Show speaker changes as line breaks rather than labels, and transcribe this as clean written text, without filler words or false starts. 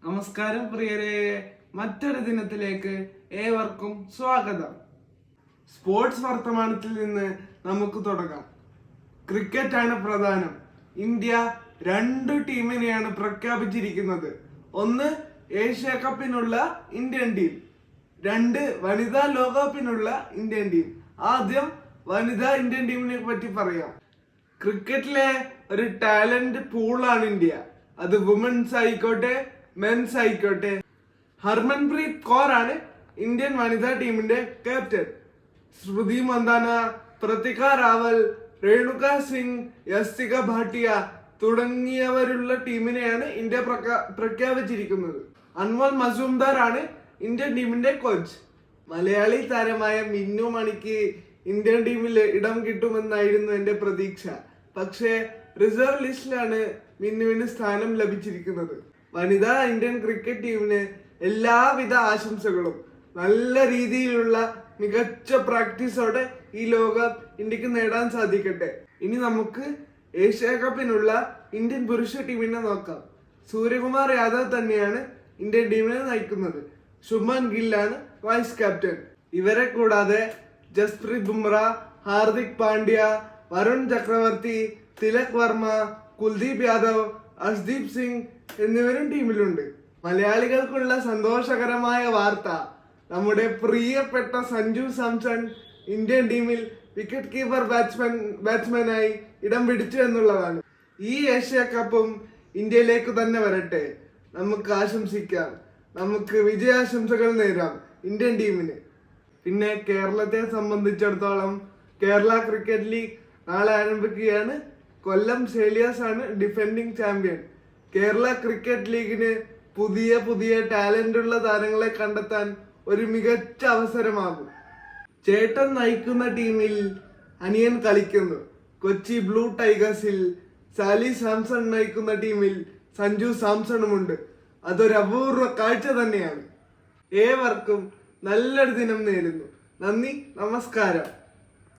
നമസ്കാരം പ്രിയരെ, മറ്റൊരു ദിനത്തിലേക്ക് ഏവർക്കും സ്വാഗതം. സ്പോർട്സ് വർത്തമാനത്തിൽ നിന്ന് നമുക്ക് തുടങ്ങാം. ക്രിക്കറ്റ് ആണ് പ്രധാനം. ഇന്ത്യ 2 ടീമിനെയാണ് പ്രഖ്യാപിച്ചിരിക്കുന്നത്. ഒന്ന് ഏഷ്യ കപ്പിനുള്ള ഇന്ത്യൻ ടീം, 2 വനിതാ ലോകകപ്പിനുള്ള ഇന്ത്യൻ ടീം. ആദ്യം വനിതാ ഇന്ത്യൻ ടീമിനെ പറ്റി പറയാം. ക്രിക്കറ്റിലെ ഒരു ടാലന്റ് പൂളാണ് ഇന്ത്യ. അത് വുമൻസ് ആയിക്കോട്ടെ മെൻസ് ആയിക്കോട്ടെ. ഹർമൻപ്രീത് കൗർ ആണ് ഇന്ത്യൻ വനിതാ ടീമിന്റെ ക്യാപ്റ്റൻ. സ്മൃതി മന്ദാന, പ്രതിക റാവൽ, രേണുക സിംഗ്, യസ്തിക ഭാട്ടിയ തുടങ്ങിയവരുള്ള ടീമിനെയാണ് ഇന്ത്യ പ്രഖ്യാപിച്ചിരിക്കുന്നത്. അൻമോൽ മസൂംദാർ ആണ് ഇന്ത്യൻ ടീമിന്റെ കോച്ച്. മലയാളി താരമായ മിന്നു മണിക്ക് ഇന്ത്യൻ ടീമിൽ ഇടം കിട്ടുമെന്നായിരുന്നു എന്റെ പ്രതീക്ഷ. പക്ഷേ റിസർവ് ലിസ്റ്റിലാണ് മിന്നുവിന് സ്ഥാനം ലഭിച്ചിരിക്കുന്നത്. വനിതാ ഇന്ത്യൻ ക്രിക്കറ്റ് ടീമിന് എല്ലാവിധ ആശംസകളും. നല്ല രീതിയിലുള്ള മികച്ച പ്രാക്ടീസോടെ ഈ ലോകകപ്പ് ഇന്ത്യക്ക് നേടാൻ സാധിക്കട്ടെ. ഇനി നമുക്ക് ഏഷ്യ കപ്പിനുള്ള ഇന്ത്യൻ പുരുഷ ടീമിനെ നോക്കാം. സൂര്യകുമാർ യാദവ് തന്നെയാണ് ഇന്ത്യൻ ടീമിനെ നയിക്കുന്നത്. ശുഭ്മാൻ ഗില്ലാണ് വൈസ് ക്യാപ്റ്റൻ. ഇവരെ കൂടാതെ ജസ്പ്രീത് ബുംറ, ഹാർദിക് പാണ്ഡ്യ, വരുൺ ചക്രവർത്തി, തിലക് വർമ്മ, കുൽദീപ് യാദവ്, അർഷ്ദീപ് സിംഗ് എന്നിവരും ടീമിലുണ്ട്. മലയാളികൾക്കുള്ള സന്തോഷകരമായ വാർത്ത, നമ്മുടെ പ്രിയപ്പെട്ട സഞ്ജു സാംസൺ ഇന്ത്യൻ ടീമിൽ വിക്കറ്റ് കീപ്പർ ബാറ്റ്സ്മാനായി ഇടം പിടിച്ചു എന്നുള്ളതാണ്. ഈ ഏഷ്യ കപ്പും ഇന്ത്യയിലേക്ക് തന്നെ വരട്ടെ. നമുക്ക് ആശംസിക്കാം, നമുക്ക് വിജയാശംസകൾ നേരാം ഇന്ത്യൻ ടീമിന്. പിന്നെ കേരളത്തെ സംബന്ധിച്ചിടത്തോളം കേരള ക്രിക്കറ്റ് ലീഗ് നാളെ ആരംഭിക്കുകയാണ്. കൊല്ലം സേലിയേഴ്സ് ആണ് ഡിഫെൻഡിങ് ചാമ്പ്യൻ. കേരള ക്രിക്കറ്റ് ലീഗിന് പുതിയ ടാലന്റുള്ള താരങ്ങളെ കണ്ടെത്താൻ ഒരു മികച്ച അവസരമാകും. ചേട്ടൻ നയിക്കുന്ന ടീമിൽ അനിയൻ കളിക്കുന്നു. കൊച്ചി ബ്ലൂ ടൈഗേഴ്സിൽ സാലി സാംസൺ നയിക്കുന്ന ടീമിൽ സഞ്ജു സാംസണുമുണ്ട്. അതൊരു അപൂർവ കാഴ്ച തന്നെയാണ്. ഏവർക്കും നല്ലൊരു ദിനം നേരുന്നു. നന്ദി, നമസ്കാരം.